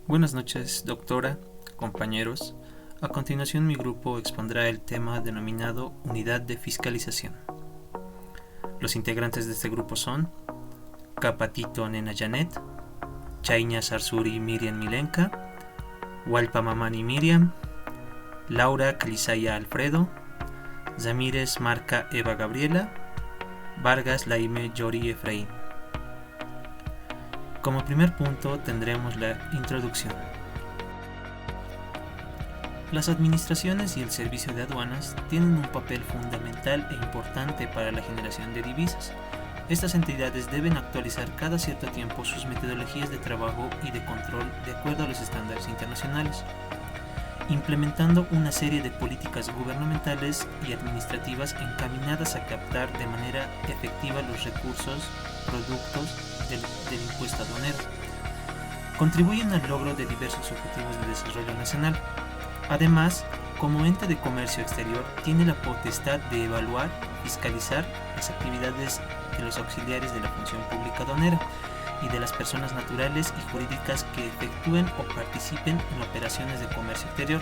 Buenas noches, doctora, compañeros. A continuación mi grupo expondrá el tema denominado Unidad de Fiscalización. Los integrantes de este grupo son Capatito Nena Janet, Chaiña Sarsuri Miriam Milenka, Walpa Mamani Miriam, Laura Calisaya Alfredo, Zamírez Marca Eva Gabriela, Vargas Laime Yori Efraín. Como primer punto tendremos la introducción. Las administraciones y el servicio de aduanas tienen un papel fundamental e importante para la generación de divisas. Estas entidades deben actualizar cada cierto tiempo sus metodologías de trabajo y de control de acuerdo a los estándares internacionales, implementando una serie de políticas gubernamentales y administrativas encaminadas a captar de manera efectiva los recursos, productos del impuesto aduanero. Contribuyen al logro de diversos objetivos de desarrollo nacional. Además, como ente de comercio exterior, tiene la potestad de evaluar, fiscalizar las actividades de los auxiliares de la función pública aduanera y de las personas naturales y jurídicas que efectúen o participen en operaciones de comercio exterior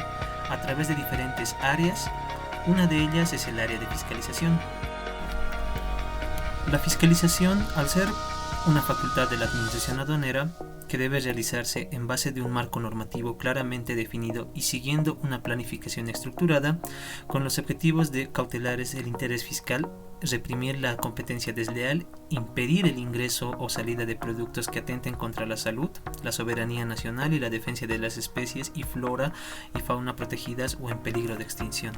a través de diferentes áreas. Una de ellas es el área de fiscalización. La fiscalización, al ser una facultad de la administración aduanera, que debe realizarse en base de un marco normativo claramente definido y siguiendo una planificación estructurada, con los objetivos de cautelares el interés fiscal, reprimir la competencia desleal, impedir el ingreso o salida de productos que atenten contra la salud, la soberanía nacional y la defensa de las especies y flora y fauna protegidas o en peligro de extinción.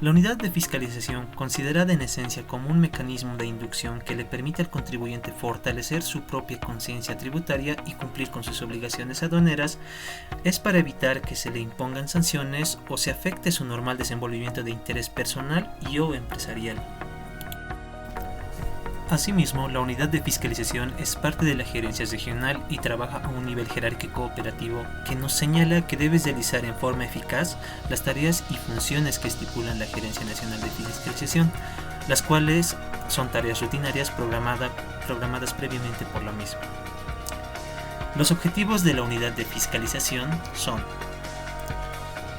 La unidad de fiscalización, considerada en esencia como un mecanismo de inducción que le permite al contribuyente fortalecer su propia conciencia tributaria y cumplir con sus obligaciones aduaneras, es para evitar que se le impongan sanciones o se afecte su normal desenvolvimiento de interés personal y o empresarial. Asimismo, la unidad de fiscalización es parte de la gerencia regional y trabaja a un nivel jerárquico operativo que nos señala que debe realizar en forma eficaz las tareas y funciones que estipulan la Gerencia Nacional de Fiscalización, las cuales son tareas rutinarias programadas previamente por la misma. Los objetivos de la unidad de fiscalización son: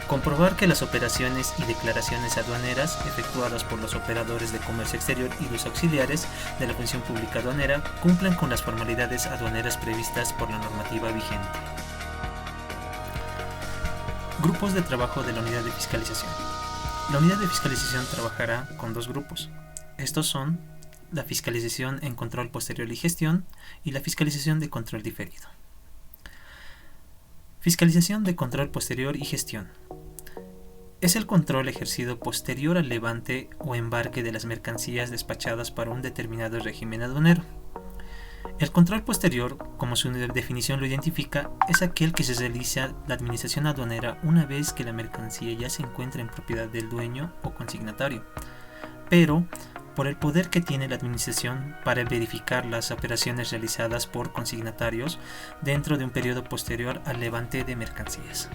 comprobar que las operaciones y declaraciones aduaneras efectuadas por los operadores de comercio exterior y los auxiliares de la función pública aduanera cumplan con las formalidades aduaneras previstas por la normativa vigente. Grupos de trabajo de la unidad de fiscalización. La unidad de fiscalización trabajará con dos grupos. Estos son la fiscalización en control posterior y gestión y la fiscalización de control diferido. Fiscalización de control posterior y gestión. Es el control ejercido posterior al levante o embarque de las mercancías despachadas para un determinado régimen aduanero. El control posterior, como su definición lo identifica, es aquel que se realiza la administración aduanera una vez que la mercancía ya se encuentra en propiedad del dueño o consignatario, pero por el poder que tiene la administración para verificar las operaciones realizadas por consignatarios dentro de un periodo posterior al levante de mercancías.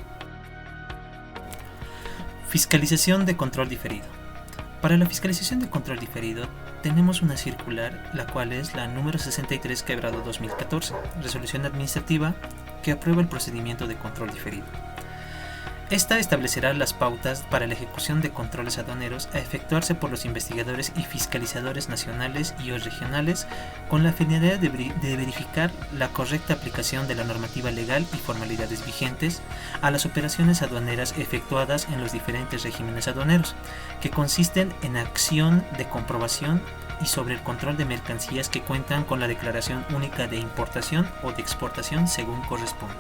Fiscalización de control diferido. Para la fiscalización de control diferido tenemos una circular, la cual es la número 63/2014, resolución administrativa que aprueba el procedimiento de control diferido. Esta establecerá las pautas para la ejecución de controles aduaneros a efectuarse por los investigadores y fiscalizadores nacionales y o regionales con la finalidad de verificar la correcta aplicación de la normativa legal y formalidades vigentes a las operaciones aduaneras efectuadas en los diferentes regímenes aduaneros, que consisten en acción de comprobación y sobre el control de mercancías que cuentan con la declaración única de importación o de exportación según corresponda.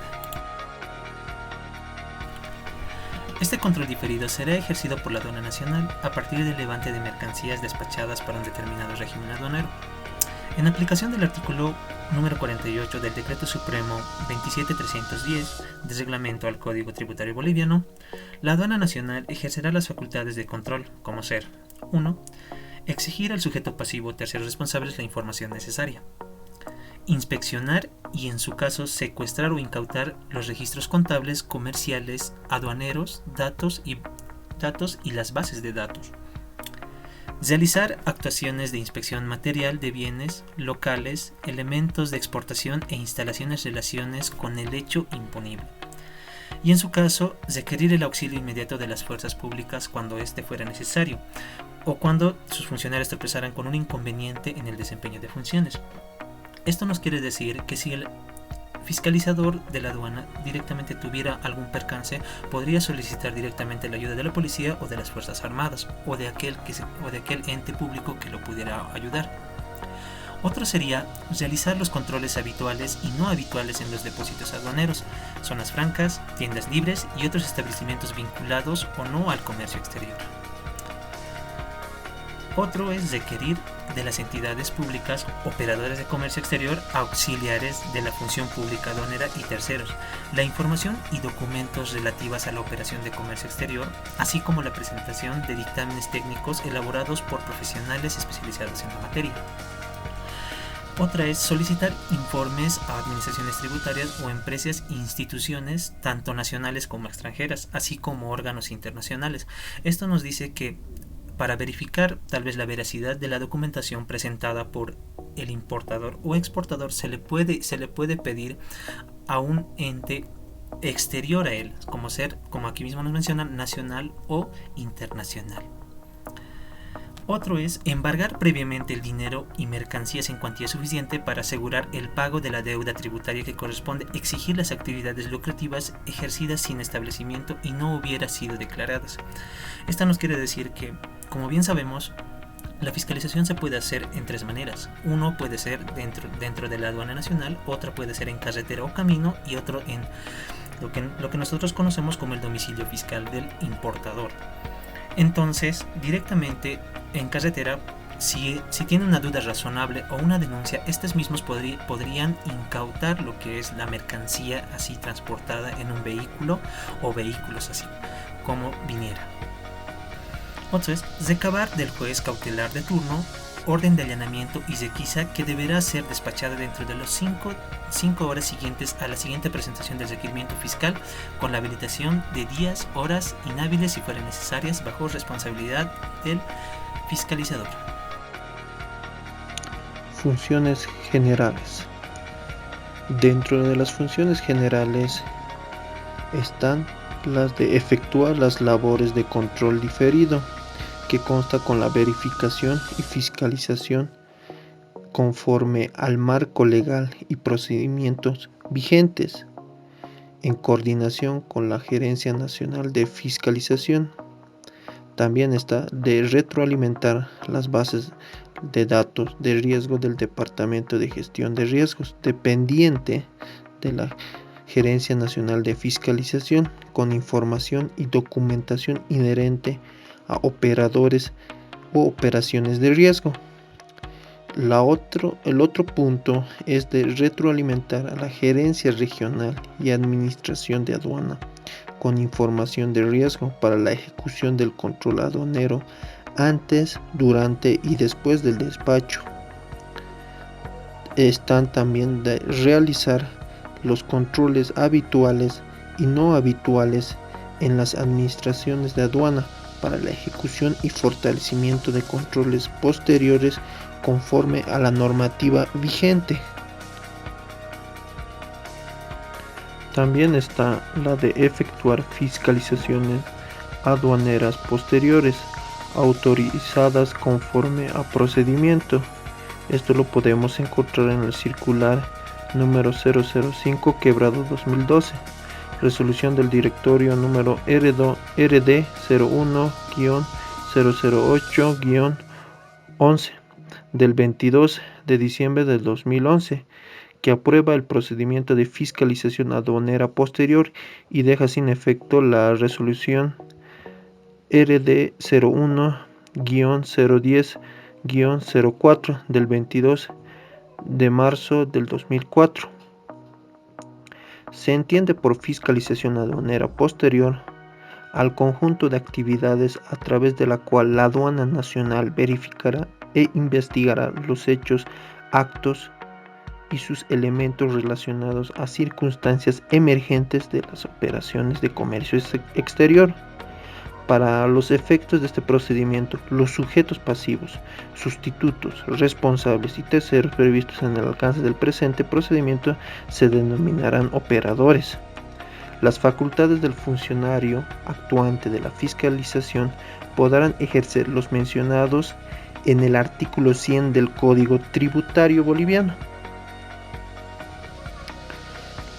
Este control diferido será ejercido por la aduana nacional a partir del levante de mercancías despachadas para un determinado régimen aduanero. En aplicación del artículo número 48 del Decreto Supremo 27310 de Reglamento al Código Tributario Boliviano, la aduana nacional ejercerá las facultades de control, como ser: 1. Exigir al sujeto pasivo o terceros responsables la información necesaria. Inspeccionar y, en su caso, secuestrar o incautar los registros contables, comerciales, aduaneros, datos y las bases de datos. Realizar actuaciones de inspección material de bienes locales, elementos de exportación e instalaciones en relaciones con el hecho imponible. Y en su caso, requerir el auxilio inmediato de las fuerzas públicas cuando éste fuera necesario, o cuando sus funcionarios tropezaran con un inconveniente en el desempeño de funciones. Esto nos quiere decir que si el fiscalizador de la aduana directamente tuviera algún percance, podría solicitar directamente la ayuda de la policía o de las Fuerzas Armadas o de aquel ente público que lo pudiera ayudar. Otro sería realizar los controles habituales y no habituales en los depósitos aduaneros, zonas francas, tiendas libres y otros establecimientos vinculados o no al comercio exterior. Otro es requerir de las entidades públicas, operadores de comercio exterior, auxiliares de la función pública aduanera y terceros, la información y documentos relativas a la operación de comercio exterior, así como la presentación de dictámenes técnicos elaborados por profesionales especializados en la materia. Otra es solicitar informes a administraciones tributarias o empresas e instituciones, tanto nacionales como extranjeras, así como órganos internacionales. Esto nos dice que para verificar tal vez la veracidad de la documentación presentada por el importador o exportador, se le puede pedir a un ente exterior a él, como aquí mismo nos mencionan, nacional o internacional. Otro es embargar previamente el dinero y mercancías en cuantía suficiente para asegurar el pago de la deuda tributaria que corresponde exigir las actividades lucrativas ejercidas sin establecimiento y no hubiera sido declaradas. Esta nos quiere decir que, como bien sabemos, la fiscalización se puede hacer en tres maneras. Uno puede ser dentro de la aduana nacional, otra puede ser en carretera o camino y otro en lo que nosotros conocemos como el domicilio fiscal del importador. Entonces, directamente en carretera, si tiene una duda razonable o una denuncia, estos mismos podrían incautar lo que es la mercancía así transportada en un vehículo o vehículos así como viniera. Otro es recabar del juez cautelar de turno orden de allanamiento y requisa que deberá ser despachada dentro de los 5 horas siguientes a la siguiente presentación del requerimiento fiscal, con la habilitación de días, horas inhábiles si fueran necesarias, bajo responsabilidad del fiscalizador. Funciones generales. Dentro de las funciones generales están las de efectuar las labores de control diferido, que consta con la verificación y fiscalización conforme al marco legal y procedimientos vigentes, en coordinación con la Gerencia Nacional de Fiscalización. También está de retroalimentar las bases de datos de riesgo del Departamento de Gestión de Riesgos, dependiente de la Gerencia Nacional de Fiscalización, con información y documentación inherente a operadores o operaciones de riesgo. El otro punto es de retroalimentar a la Gerencia Regional y Administración de Aduana con información de riesgo para la ejecución del control aduanero antes, durante y después del despacho. Están también de realizar los controles habituales y no habituales en las administraciones de aduana para la ejecución y fortalecimiento de controles posteriores conforme a la normativa vigente. También está la de efectuar fiscalizaciones aduaneras posteriores autorizadas conforme a procedimiento. Esto lo podemos encontrar en el circular número 005/2012, resolución del directorio número RD 01-008-11 del 22 de diciembre del 2011, que aprueba el procedimiento de fiscalización aduanera posterior y deja sin efecto la resolución RD 01-010-04 del 22 de marzo del 2004. Se entiende por fiscalización aduanera posterior al conjunto de actividades a través de la cual la aduana nacional verificará e investigará los hechos, actos y sus elementos relacionados a circunstancias emergentes de las operaciones de comercio exterior, Para los efectos de este procedimiento, los sujetos pasivos, sustitutos, responsables y terceros previstos en el alcance del presente procedimiento se denominarán operadores. Las facultades del funcionario actuante de la fiscalización podrán ejercer los mencionados en el artículo 100 del Código Tributario Boliviano.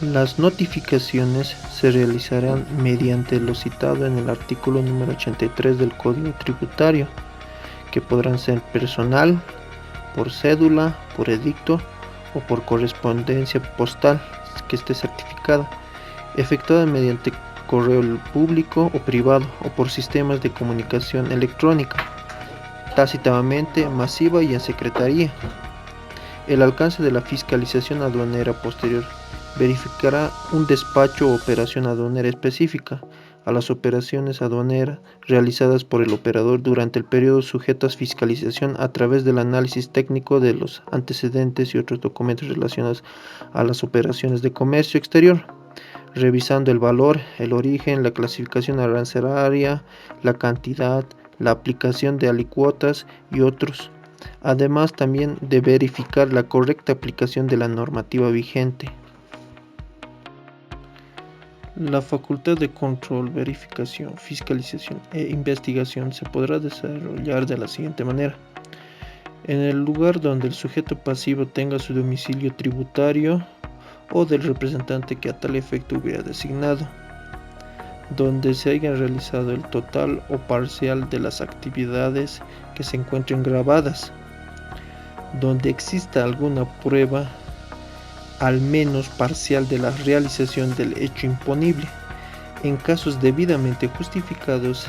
Las notificaciones se realizarán mediante lo citado en el artículo número 83 del Código Tributario, que podrán ser personal, por cédula, por edicto o por correspondencia postal que esté certificada, efectuada mediante correo público o privado o por sistemas de comunicación electrónica, tácitamente, masiva y en secretaría. El alcance de la fiscalización aduanera posterior verificará un despacho o operación aduanera específica a las operaciones aduaneras realizadas por el operador durante el periodo sujeto a fiscalización a través del análisis técnico de los antecedentes y otros documentos relacionados a las operaciones de comercio exterior, revisando el valor, el origen, la clasificación arancelaria, la cantidad, la aplicación de alícuotas y otros. Además, también de verificar la correcta aplicación de la normativa vigente. La facultad de control, verificación, fiscalización e investigación se podrá desarrollar de la siguiente manera. En el lugar donde el sujeto pasivo tenga su domicilio tributario o del representante que a tal efecto hubiera designado, donde se haya realizado el total o parcial de las actividades que se encuentren grabadas, donde exista alguna prueba al menos parcial de la realización del hecho imponible. En casos debidamente justificados,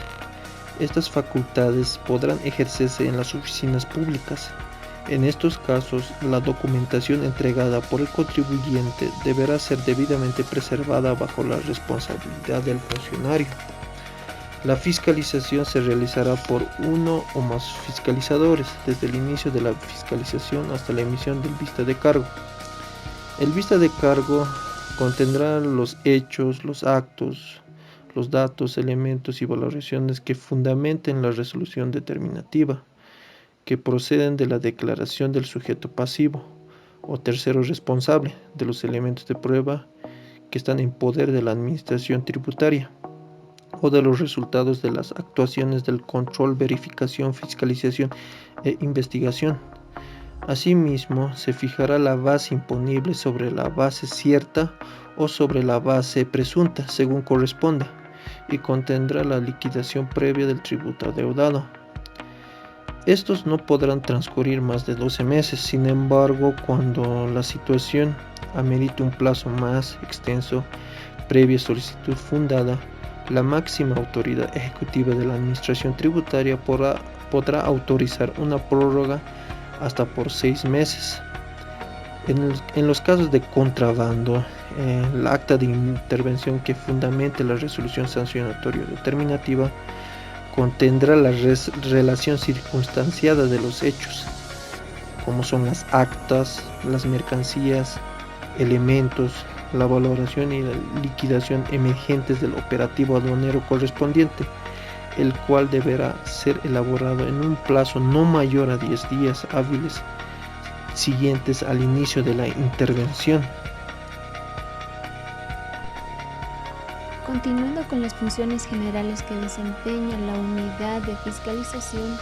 estas facultades podrán ejercerse en las oficinas públicas. En estos casos, la documentación entregada por el contribuyente deberá ser debidamente preservada bajo la responsabilidad del funcionario. La fiscalización se realizará por uno o más fiscalizadores, desde el inicio de la fiscalización hasta la emisión del vista de cargo. El vista de cargo contendrá los hechos, los actos, los datos, elementos y valoraciones que fundamenten la resolución determinativa, que proceden de la declaración del sujeto pasivo o tercero responsable de los elementos de prueba que están en poder de la administración tributaria, o de los resultados de las actuaciones del control, verificación, fiscalización e investigación. Asimismo, se fijará la base imponible sobre la base cierta o sobre la base presunta, según corresponda, y contendrá la liquidación previa del tributo adeudado. Estos no podrán transcurrir más de 12 meses, sin embargo, cuando la situación amerite un plazo más extenso, previa solicitud fundada, la máxima autoridad ejecutiva de la Administración Tributaria podrá autorizar una prórroga hasta por 6 meses. En los casos de contrabando, el acta de intervención que fundamente la resolución sancionatoria determinativa contendrá la relación circunstanciada de los hechos, como son las actas, las mercancías, elementos, la valoración y la liquidación emergentes del operativo aduanero correspondiente, el cual deberá ser elaborado en un plazo no mayor a 10 días hábiles siguientes al inicio de la intervención. Continuando con las funciones generales que desempeña la unidad de fiscalización,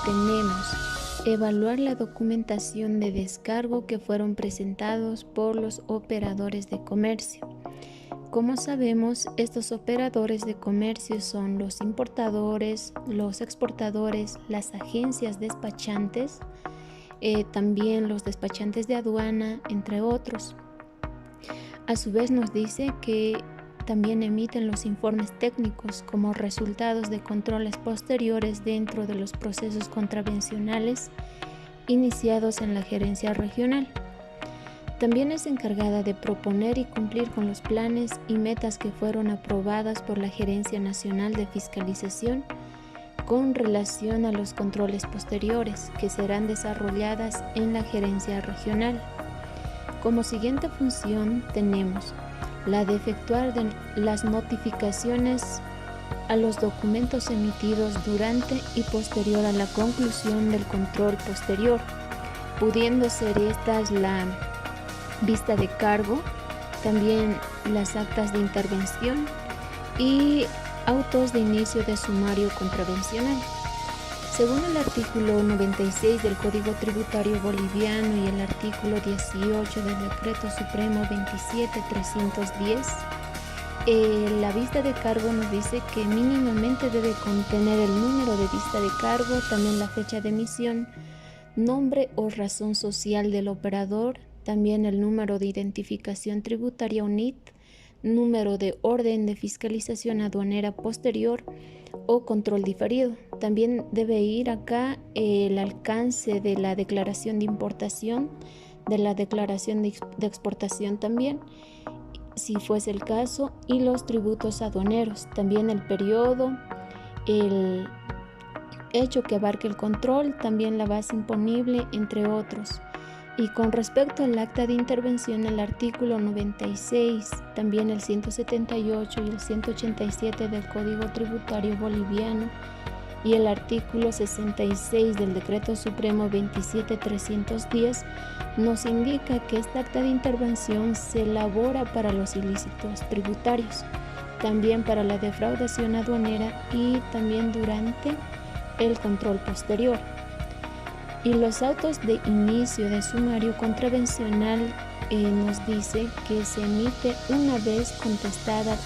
tenemos evaluar la documentación de descargo que fueron presentados por los operadores de comercio. Como sabemos, estos operadores de comercio son los importadores, los exportadores, las agencias despachantes, también los despachantes de aduana, entre otros. A su vez nos dice que también emiten los informes técnicos como resultados de controles posteriores dentro de los procesos contravencionales iniciados en la gerencia regional. También es encargada de proponer y cumplir con los planes y metas que fueron aprobadas por la Gerencia Nacional de Fiscalización con relación a los controles posteriores que serán desarrolladas en la gerencia regional. Como siguiente función tenemos la de efectuar las notificaciones a los documentos emitidos durante y posterior a la conclusión del control posterior, pudiendo ser estas la vista de cargo, también las actas de intervención y autos de inicio de sumario contravencional. Según el artículo 96 del Código Tributario Boliviano y el artículo 18 del Decreto Supremo 27310, la vista de cargo nos dice que mínimamente debe contener el número de vista de cargo, también la fecha de emisión, nombre o razón social del operador, también el número de identificación tributaria o NIT, número de orden de fiscalización aduanera posterior o control diferido. También debe ir acá el alcance de la declaración de importación, de la declaración de exportación también, si fuese el caso, y los tributos aduaneros, también el periodo, el hecho que abarque el control, también la base imponible, entre otros. Y con respecto al acta de intervención, el artículo 96, también el 178 y el 187 del Código Tributario Boliviano y el artículo 66 del Decreto Supremo 27310 nos indica que esta acta de intervención se elabora para los ilícitos tributarios, también para la defraudación aduanera y también durante el control posterior. Y los autos de inicio de sumario contravencional nos dice que se emite una vez constatada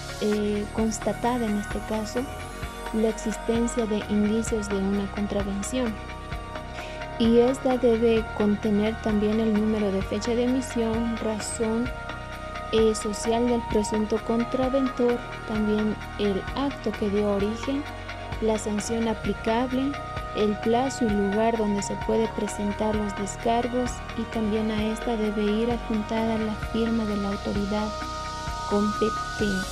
en este caso la existencia de indicios de una contravención. Y esta debe contener también el número de fecha de emisión, razón social del presunto contraventor, también el acto que dio origen, la sanción aplicable, el plazo y lugar donde se puede presentar los descargos, y también a esta debe ir adjuntada la firma de la autoridad competente.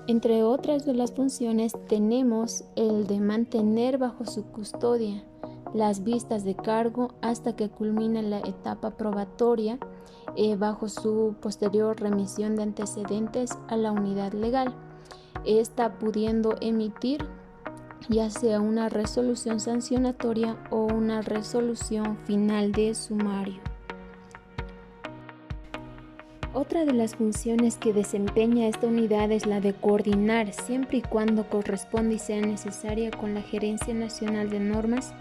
Entre otras de las funciones tenemos el de mantener bajo su custodia las vistas de cargo hasta que culmine la etapa probatoria, bajo su posterior remisión de antecedentes a la unidad legal, esta pudiendo emitir ya sea una resolución sancionatoria o una resolución final de sumario. Otra de las funciones que desempeña esta unidad es la de coordinar, siempre y cuando corresponda y sea necesaria con la Gerencia Nacional de Normas,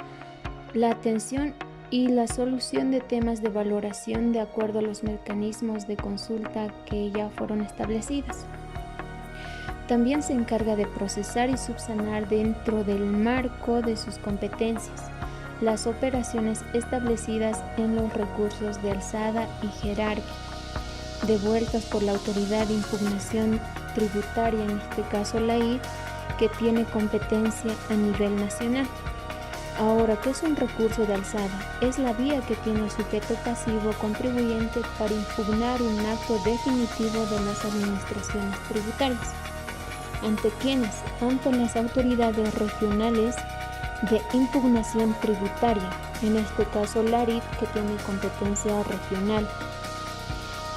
la atención y la solución de temas de valoración de acuerdo a los mecanismos de consulta que ya fueron establecidos. También se encarga de procesar y subsanar dentro del marco de sus competencias las operaciones establecidas en los recursos de alzada y jerárquico, devueltas por la Autoridad de Impugnación Tributaria, en este caso la IT, que tiene competencia a nivel nacional. Ahora, ¿qué es un recurso de alzada? Es la vía que tiene el sujeto pasivo contribuyente para impugnar un acto definitivo de las administraciones tributarias. ¿Ante quiénes? Ante las autoridades regionales de impugnación tributaria, en este caso la ARIT, que tiene competencia regional.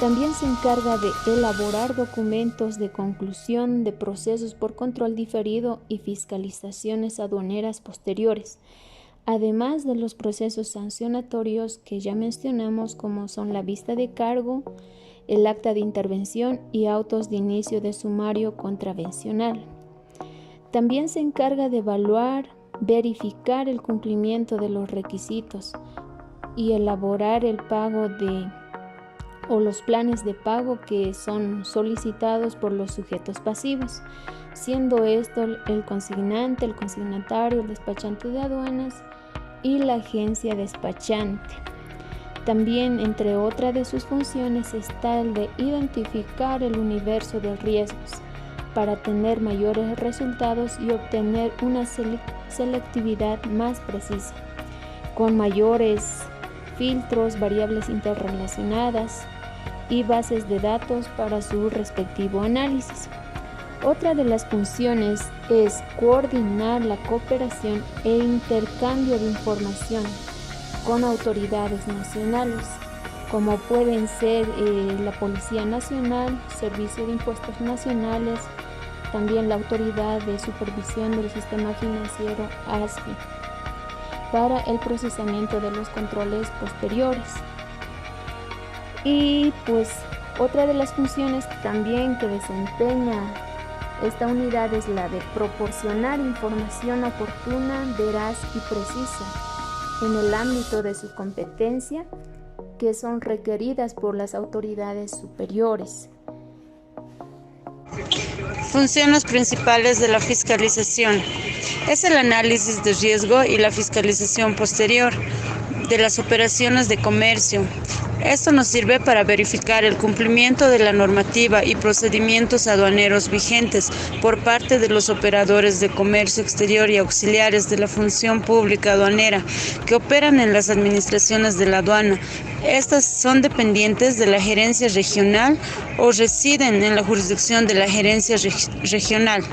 También se encarga de elaborar documentos de conclusión de procesos por control diferido y fiscalizaciones aduaneras posteriores, además de los procesos sancionatorios que ya mencionamos, como son la vista de cargo, el acta de intervención y autos de inicio de sumario contravencional. También se encarga de evaluar, verificar el cumplimiento de los requisitos y elaborar el pago o los planes de pago que son solicitados por los sujetos pasivos, siendo esto el consignante, el consignatario, el despachante de aduanas y la agencia despachante. También, entre otras de sus funciones, está el de identificar el universo de riesgos para tener mayores resultados y obtener una selectividad más precisa, con mayores filtros, variables interrelacionadas y bases de datos para su respectivo análisis. Otra de las funciones es coordinar la cooperación e intercambio de información con autoridades nacionales, como pueden ser la Policía Nacional, Servicio de Impuestos Nacionales, también la Autoridad de Supervisión del Sistema Financiero, ASFI, para el procesamiento de los controles posteriores. Y pues otra de las funciones también que desempeña esta unidad es la de proporcionar información oportuna, veraz y precisa en el ámbito de su competencia que son requeridas por las autoridades superiores. Funciones principales de la fiscalización. Es el análisis de riesgo y la fiscalización posterior de las operaciones de comercio. Esto nos sirve para verificar el cumplimiento de la normativa y procedimientos aduaneros vigentes por parte de los operadores de comercio exterior y auxiliares de la función pública aduanera que operan en las administraciones de la aduana. Estas son dependientes de la gerencia regional o residen en la jurisdicción de la gerencia regional.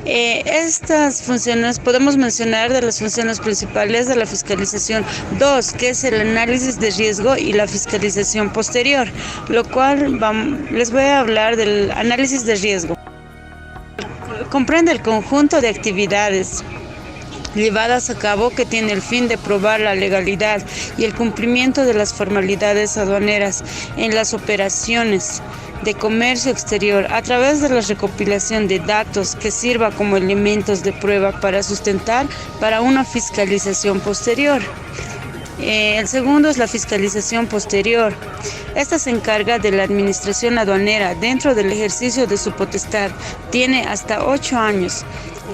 Estas funciones podemos mencionar de las funciones principales de la fiscalización 2, que es el análisis de riesgo y la fiscalización posterior, lo cual les voy a hablar del análisis de riesgo. Comprende el conjunto de actividades llevadas a cabo que tiene el fin de probar la legalidad y el cumplimiento de las formalidades aduaneras en las operaciones de comercio exterior a través de la recopilación de datos que sirva como elementos de prueba para sustentar para una fiscalización posterior. El segundo es la fiscalización posterior. Esta se encarga de la administración aduanera dentro del ejercicio de su potestad. Tiene hasta 8 años.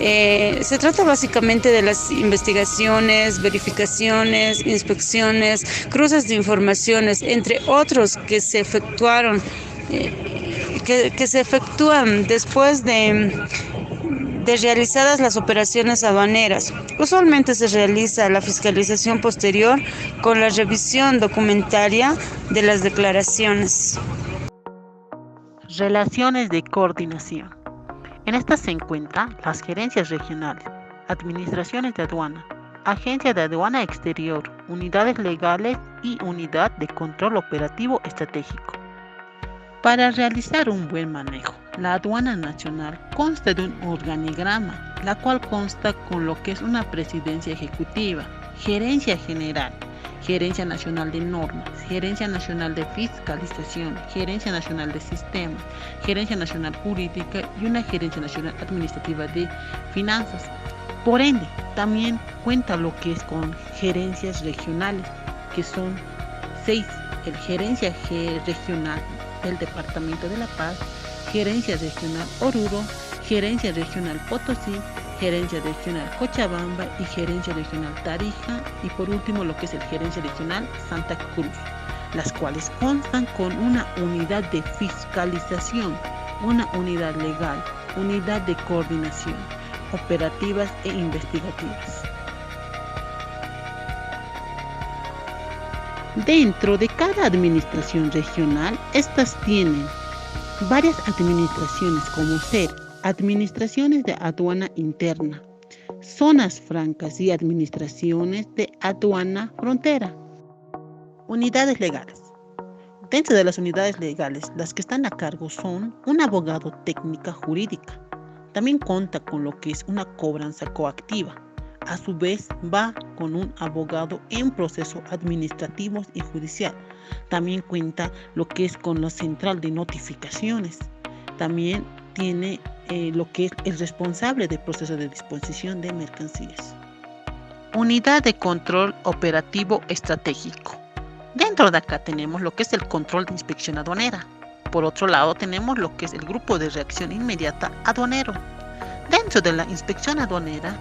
Se trata básicamente de las investigaciones, verificaciones, inspecciones, cruces de informaciones, entre otros que se efectúan después de realizadas las operaciones aduaneras. Usualmente se realiza la fiscalización posterior con la revisión documentaria de las declaraciones. Relaciones de coordinación. En estas se encuentran las gerencias regionales, administraciones de aduana, agencia de aduana exterior, unidades legales y unidad de control operativo estratégico. Para realizar un buen manejo, la aduana nacional consta de un organigrama, la cual consta con lo que es una presidencia ejecutiva, gerencia general, gerencia nacional de normas, gerencia nacional de fiscalización, gerencia nacional de sistemas, gerencia nacional jurídica y una gerencia nacional administrativa de finanzas. Por ende, también cuenta lo que es con gerencias regionales, que son 6, el gerencia regional del Departamento de La Paz, gerencia regional Oruro, gerencia regional Potosí, gerencia regional Cochabamba y gerencia regional Tarija, y por último lo que es el gerencia regional Santa Cruz, las cuales constan con una unidad de fiscalización, una unidad legal, unidad de coordinación, operativas e investigativas. Dentro de cada administración regional, estas tienen varias administraciones como ser administraciones de aduana interna, zonas francas y administraciones de aduana frontera. Unidades legales. Dentro de las unidades legales, las que están a cargo son un abogado técnica jurídica. También cuenta con lo que es una cobranza coactiva. A su vez, va con un abogado en procesos administrativos y judicial. También cuenta lo que es con la central de notificaciones. También tiene lo que es el responsable del proceso de disposición de mercancías. Unidad de control operativo estratégico. Dentro de acá tenemos lo que es el control de inspección aduanera. Por otro lado tenemos lo que es el grupo de reacción inmediata aduanero. Dentro de la inspección aduanera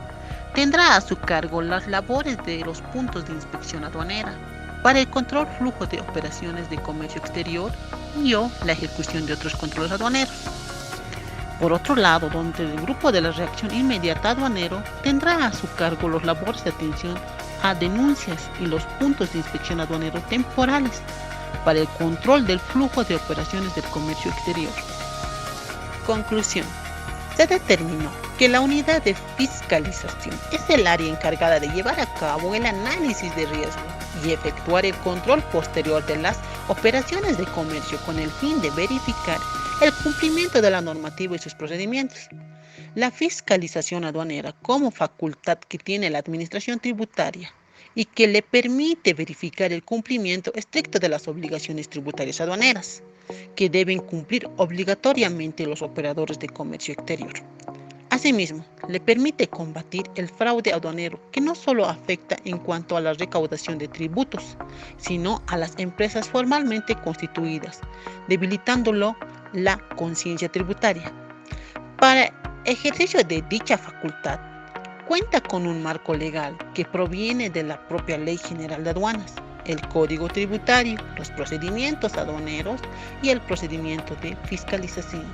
tendrá a su cargo las labores de los puntos de inspección aduanera para el control flujo de operaciones de comercio exterior y o la ejecución de otros controles aduaneros. Por otro lado, donde el grupo de la reacción inmediata aduanero tendrá a su cargo las labores de atención a denuncias y los puntos de inspección aduanero temporales para el control del flujo de operaciones del comercio exterior. Conclusión. Se determinó que la unidad de fiscalización es el área encargada de llevar a cabo el análisis de riesgo y efectuar el control posterior de las operaciones de comercio con el fin de verificar el cumplimiento de la normativa y sus procedimientos. la fiscalización aduanera como facultad que tiene la administración tributaria y que le permite verificar el cumplimiento estricto de las obligaciones tributarias aduaneras que deben cumplir obligatoriamente los operadores de comercio exterior. Asimismo, le permite combatir el fraude aduanero, que no solo afecta en cuanto a la recaudación de tributos, sino a las empresas formalmente constituidas, debilitándolo la conciencia tributaria. Para ejercicio de dicha facultad, cuenta con un marco legal que proviene de la propia Ley General de Aduanas, el Código Tributario, los procedimientos aduaneros y el procedimiento de fiscalización.